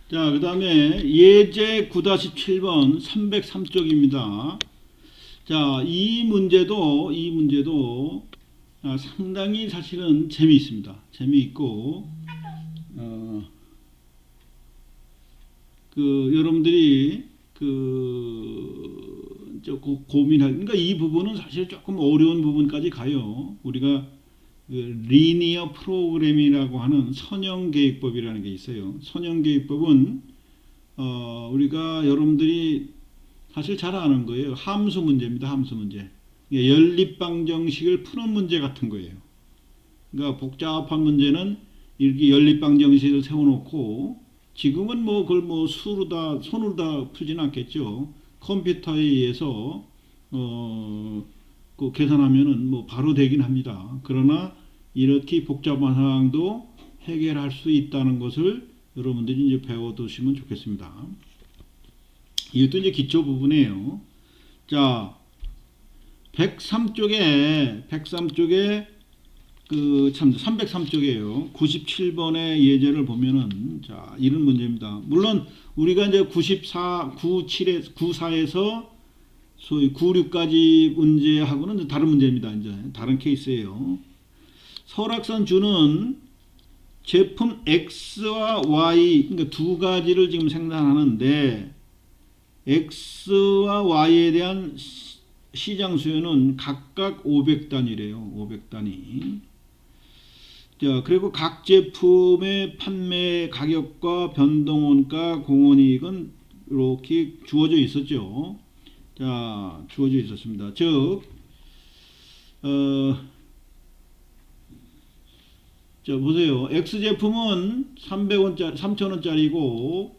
자, 그 다음에 예제 9-7번 303쪽입니다. 자, 이 문제도 상당히 사실은 재미있습니다. 재미있고, 여러분들이 조금 그러니까 이 부분은 사실 조금 어려운 부분까지 가요. 우리가 리니어 프로그램이라고 하는 선형계획법이라는 게 있어요. 선형계획법은 우리가 여러분들이 사실 잘 아는 거예요. 함수 문제입니다. 함수 문제. 연립방정식을 푸는 문제 같은 거예요. 그러니까 복잡한 문제는 이렇게 연립방정식을 세워놓고 지금은 그걸 손으로 다 풀지는 않겠죠. 컴퓨터에 의해서 계산하면은 바로 되긴 합니다. 그러나 이렇게 복잡한 상황도 해결할 수 있다는 것을 여러분들이 이제 배워두시면 좋겠습니다. 이것도 이제 기초 부분이에요. 자, 103쪽에 303쪽이에요. 97번의 예제를 보면은, 자, 이런 문제입니다. 물론, 우리가 이제 94에서 소위 96까지 문제하고는 다른 문제입니다. 이제 다른 케이스예요. 설악산 주는 제품 X와 Y, 그러니까 두 가지를 지금 생산하는데, X와 Y에 대한 시장 수요는 각각 500단위래요. 500단위. 자, 그리고 각 제품의 판매 가격과 변동원가, 공원이익은 이렇게 주어져 있었죠. 자, 주어져 있었습니다. 즉, 자, 보세요. X 제품은 3,000원짜리고,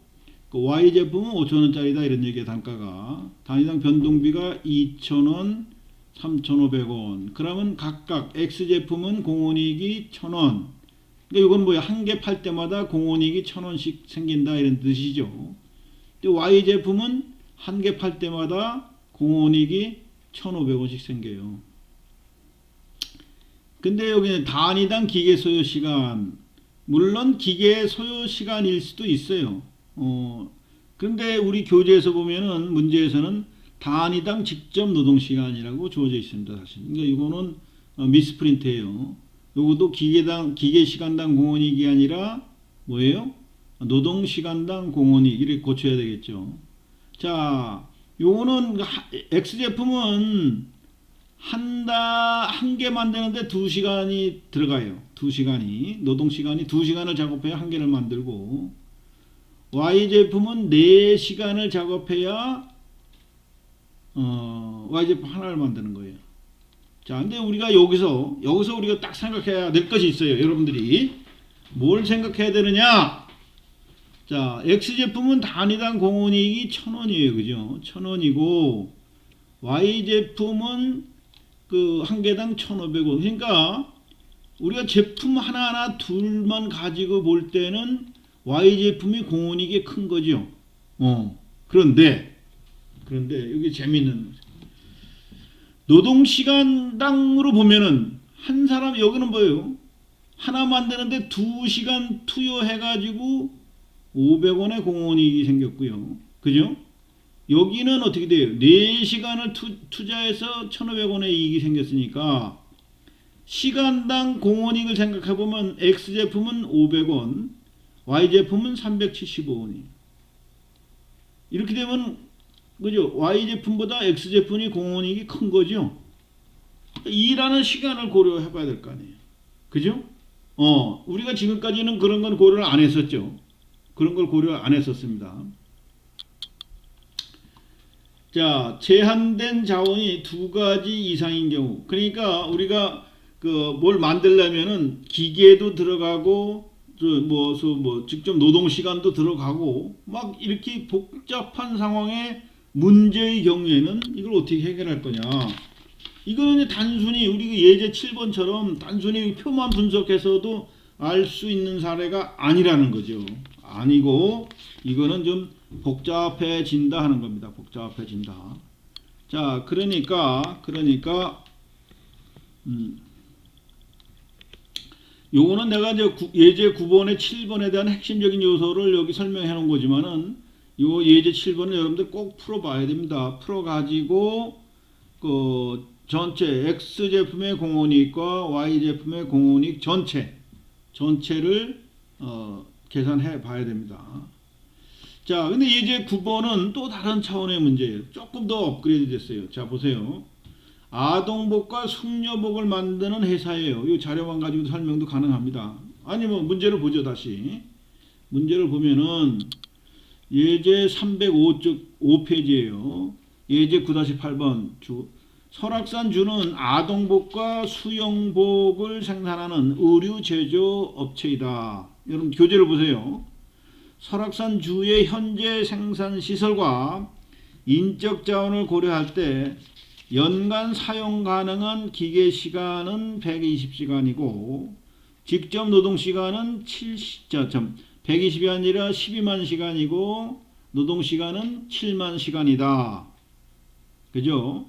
Y 제품은 5,000원짜리다. 이런 얘기의 단가가. 단위당 변동비가 2,000원, 3,500원. 그러면 각각 X 제품은 공원이익이 1,000원. 그러니까 이건 뭐야? 한 개 팔 때마다 공원이익이 1,000원씩 생긴다. 이런 뜻이죠. Y 제품은 한 개 팔 때마다 공원이익이 1,500원씩 생겨요. 근데 여기는 단위당 기계 소요 시간, 물론 기계 소요 시간일 수도 있어요. 근데 우리 교재에서 보면은 문제에서는 단위당 직접 노동 시간이라고 주어져 있습니다. 사실. 그러니까 이거는 미스프린트예요. 요것도 기계 시간당 공원이익이 아니라 뭐예요? 노동 시간당 공원이익 이렇게 고쳐야 되겠죠. 자, 요거는 X 제품은 한 개 만드는데 2시간이 들어가요. 2시간이. 노동시간이 2시간을 작업해야 한 개를 만들고, Y 제품은 4시간을 작업해야, Y 제품 하나를 만드는 거예요. 자, 근데 우리가 여기서 우리가 딱 생각해야 될 것이 있어요. 여러분들이. 뭘 생각해야 되느냐? 자, X 제품은 단위당 공원이익이 1,000원이에요. 그죠? 1,000원이고, Y 제품은 한 개당 1,500원. 그러니까 우리가 제품 하나하나 둘만 가지고 볼 때는 Y 제품이 공원이익이 큰 거죠. 그런데 여기 재미있는 노동 시간당으로 보면은 한 사람 여기는 뭐예요? 하나 만드는데 2시간 투여해 가지고 500원의 공원이익이 생겼고요. 그죠? 여기는 어떻게 돼요? 4시간을 투자해서 1,500원의 이익이 생겼으니까 시간당 공원이익을 생각해보면 X제품은 500원, Y제품은 375원이에요. 이렇게 되면 그죠? Y제품보다 X제품이 공원이익이 큰 거죠? 일하는 시간을 고려해 봐야 될 거 아니에요. 그죠? 우리가 지금까지는 그런 건 고려를 안 했었죠. 그런 걸 고려 안 했었습니다. 자, 제한된 자원이 2가지 이상인 경우, 그러니까 우리가 뭘 만들려면은 기계도 들어가고 직접 노동 시간도 들어가고 막 이렇게 복잡한 상황의 문제의 경우에는 이걸 어떻게 해결할 거냐? 이거는 단순히 우리가 예제 7번처럼 단순히 표만 분석해서도 알 수 있는 사례가 아니라는 거죠. 아니고 이거는 좀 복잡해진다 하는 겁니다. 복잡해진다. 자, 그러니까 요거는 내가 이제 예제 9번에 7번에 대한 핵심적인 요소를 여기 설명해 놓은 거지만은 요 예제 7번은 여러분들 꼭 풀어 봐야 됩니다. 풀어 가지고 그 전체 X 제품의 공원이익과 Y 제품의 공원이익 전체를 계산해 봐야 됩니다. 자, 근데 예제 9번은 또 다른 차원의 문제예요. 조금 더 업그레이드 됐어요. 자, 보세요. 아동복과 숙녀복을 만드는 회사예요. 이 자료만 가지고 설명도 가능합니다. 아니면 문제를 보죠. 다시 문제를 보면은 예제 305페이지예요. 예제 9-8번 설악산 주는 아동복과 수영복을 생산하는 의류 제조 업체이다. 여러분 교재를 보세요. 설악산 주의 현재 생산 시설과 인적 자원을 고려할 때 연간 사용 가능한 기계 시간은 120시간이고 직접 노동 시간은 120이 아니라 12만 시간이고 노동 시간은 7만 시간이다. 그죠?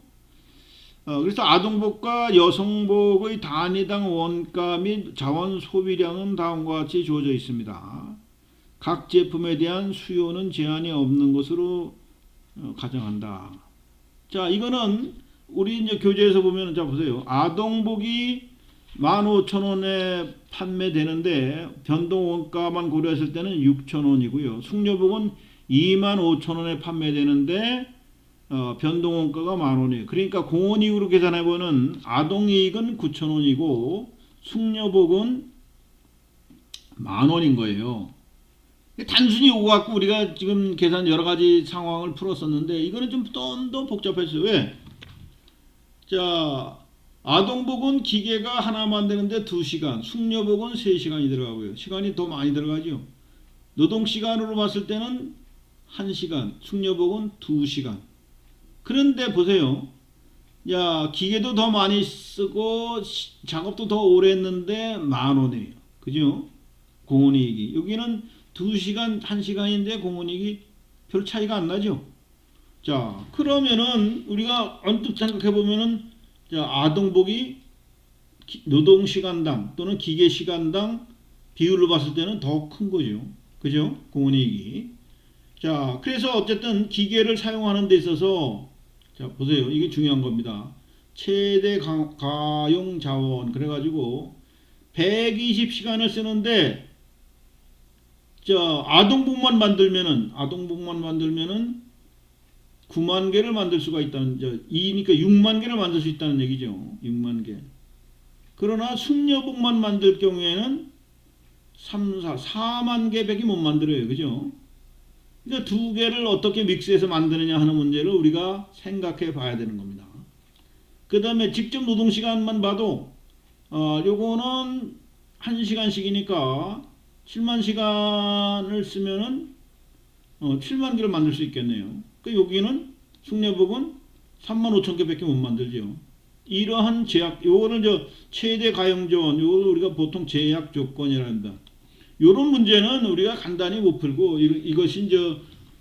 그래서 아동복과 여성복의 단위당 원가 및 자원 소비량은 다음과 같이 주어져 있습니다. 각 제품에 대한 수요는 제한이 없는 것으로 가정한다. 자, 이거는 우리 이제 교재에서 보면 자 보세요. 아동복이 15,000원에 판매되는데 변동 원가만 고려했을 때는 6,000원이고요. 숙녀복은 25,000원에 판매되는데 변동 원가가 10,000원이에요. 그러니까 공원이익으로 계산해 보면 아동이익은 9,000원이고 숙녀복은 10,000원인 거예요. 단순히 이거 갖고 우리가 지금 계산 여러 가지 상황을 풀었었는데 이거는 좀 더 복잡했어요. 왜? 자, 아동복은 기계가 하나 만드는데 2시간, 숙녀복은 3시간이 들어가고요. 시간이 더 많이 들어가죠. 노동시간으로 봤을 때는 1시간, 숙녀복은 2시간. 그런데 보세요. 야, 기계도 더 많이 쓰고 작업도 더 오래 했는데 10,000원이에요. 그죠? 공원이익이. 여기는 2시간, 1시간인데 공원이익이 별 차이가 안 나죠. 자, 그러면은 우리가 언뜻 생각해 보면은 자, 아동복이 노동시간당 또는 기계시간당 비율로 봤을 때는 더 큰 거죠. 그죠? 공원이익이. 자, 그래서 어쨌든 기계를 사용하는 데 있어서 자, 보세요. 이게 중요한 겁니다. 최대 가용 자원 그래가지고 120시간을 쓰는데 자, 아동복만 만들면은 9만 개를 만들 수가 있다는 2니까 6만 개를 만들 수 있다는 얘기죠. 6만 개. 그러나 숙녀복만 만들 경우에는 4만 개밖에 못 만들어요. 그죠? 그러니까 두 개를 어떻게 믹스해서 만드느냐 하는 문제를 우리가 생각해 봐야 되는 겁니다. 그 다음에 직접 노동시간만 봐도 요거는 1시간씩이니까 7만 시간을 쓰면은 7만 개를 만들 수 있겠네요. 그 여기는 숙녀복은 35,000개밖에 못 만들죠. 이러한 제약, 요거는 최대 가용자원, 요걸 우리가 보통 제약 조건이라 한다. 요런 문제는 우리가 간단히 못 풀고 이것이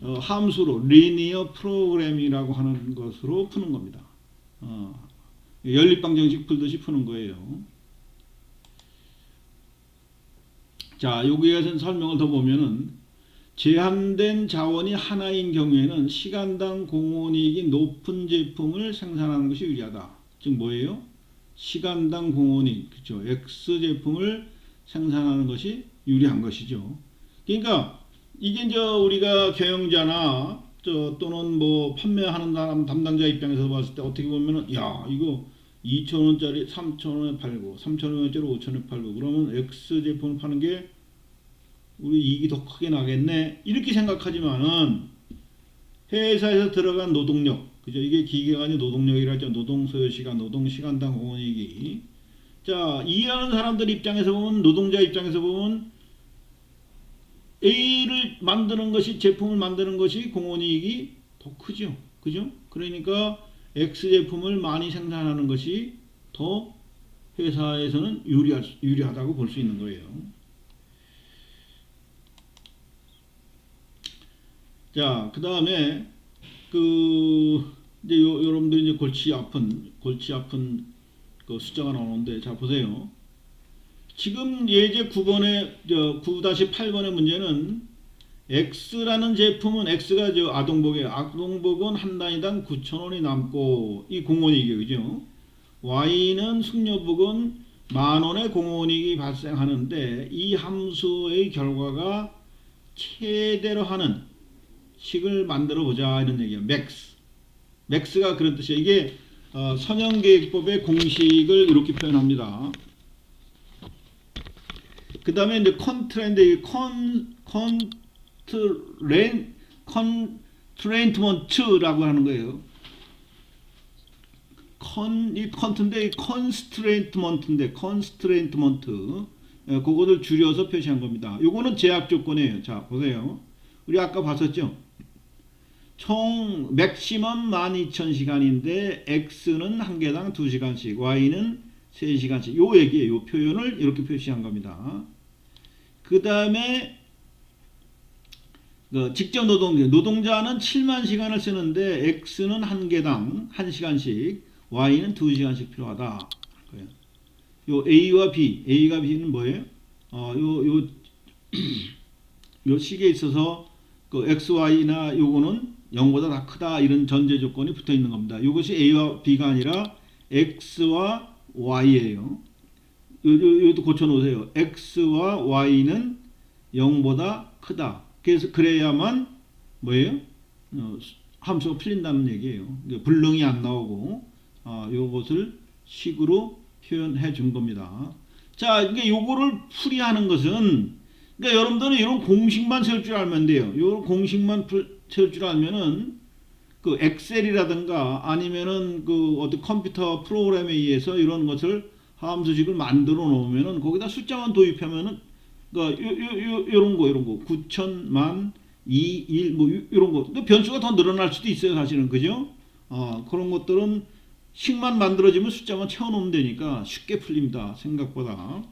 함수로 리니어 프로그래밍이라고 하는 것으로 푸는 겁니다. 연립방 정식 풀듯이 푸는 거예요. 자, 여기에서 설명을 더 보면은 제한된 자원이 하나인 경우에는 시간당 공원이익이 높은 제품을 생산하는 것이 유리하다. 즉 뭐예요? 시간당 공원이익, 그렇죠? X 제품을 생산하는 것이 유리한 것이죠. 그러니까 이게 우리가 경영자나 또는 뭐 판매하는 사람 담당자 입장에서 봤을 때 어떻게 보면은 야, 이거 2,000원짜리 3,000원에 팔고 3,000원짜리 5,000원에 팔고 그러면 X 제품을 파는 게 우리 이익이 더 크게 나겠네 이렇게 생각하지만은 회사에서 들어간 노동력, 그죠? 이게 기계가 아닌 노동력이라 하죠. 노동소요시간, 노동시간당 공원이익이. 자, 이해하는 사람들 입장에서 보면, 노동자 입장에서 보면 A를 만드는 것이, 제품을 만드는 것이 공원이익이 더 크죠. 그죠? 그러니까 X 제품을 많이 생산하는 것이 더 회사에서는 유리하다고 볼 수 있는 거예요. 자, 그 다음에 이제 여러분들이 이제 골치 아픈 그 숫자가 나오는데, 자 보세요. 지금 예제 9번에 9-8번의 문제는 X라는 제품은 X가 아동복이에요. 아동복은 한 단위당 9,000원이 남고 이 공원이익이에요. 그죠? Y는 숙녀복은 10,000원의 공원이익이 발생하는데 이 함수의 결과가 최대로 하는 식을 만들어 보자 이런 얘기예요. 맥스가 그런 뜻이에요. 이게 선형계획법의 공식을 이렇게 표현합니다. 그 다음에 이제 컨트레인트먼트라고 하는 거예요. 이 컨트인데 컨스트레인트먼트인데 그거를 줄여서 표시한 겁니다. 요거는 제약 조건이에요. 자 보세요. 우리 아까 봤었죠. 총 맥시멈 12,000시간인데 X는 한 개당 2시간씩, Y는 3시간씩. 요 얘기예요. 요 표현을 이렇게 표시한 겁니다. 그 다음에 직접 노동자는 7만 시간을 쓰는데 X는 한 개당 1시간씩, Y는 2시간씩 필요하다. 요 A와 B는 뭐예요? 요 식에 있어서 그 XY나 요거는 0보다 다 크다 이런 전제 조건이 붙어 있는 겁니다. 이것이 A와 B가 아니라 X와 Y예요. 요것도 고쳐 놓으세요. X와 Y는 0보다 크다. 그래서 그래야만 뭐예요? 함수가 풀린다는 얘기예요. 불능이 안 나오고 요것을 식으로 표현해 준 겁니다. 자, 이게 요거를 풀이하는 것은 그러니까 여러분들은 이런 공식만 세울 줄 알면 돼요. 요 공식만 세울 줄 알면은 그 엑셀이라든가 아니면은 그 어떤 컴퓨터 프로그램에 의해서 이런 것을 함수식을 만들어 놓으면은 거기다 숫자만 도입하면은 그러니까 요런 거 9천 만 2, 1 뭐 이런 거. 근데 변수가 더 늘어날 수도 있어요, 사실은. 그죠? 그런 것들은 식만 만들어지면 숫자만 채워 놓으면 되니까 쉽게 풀립니다. 생각보다.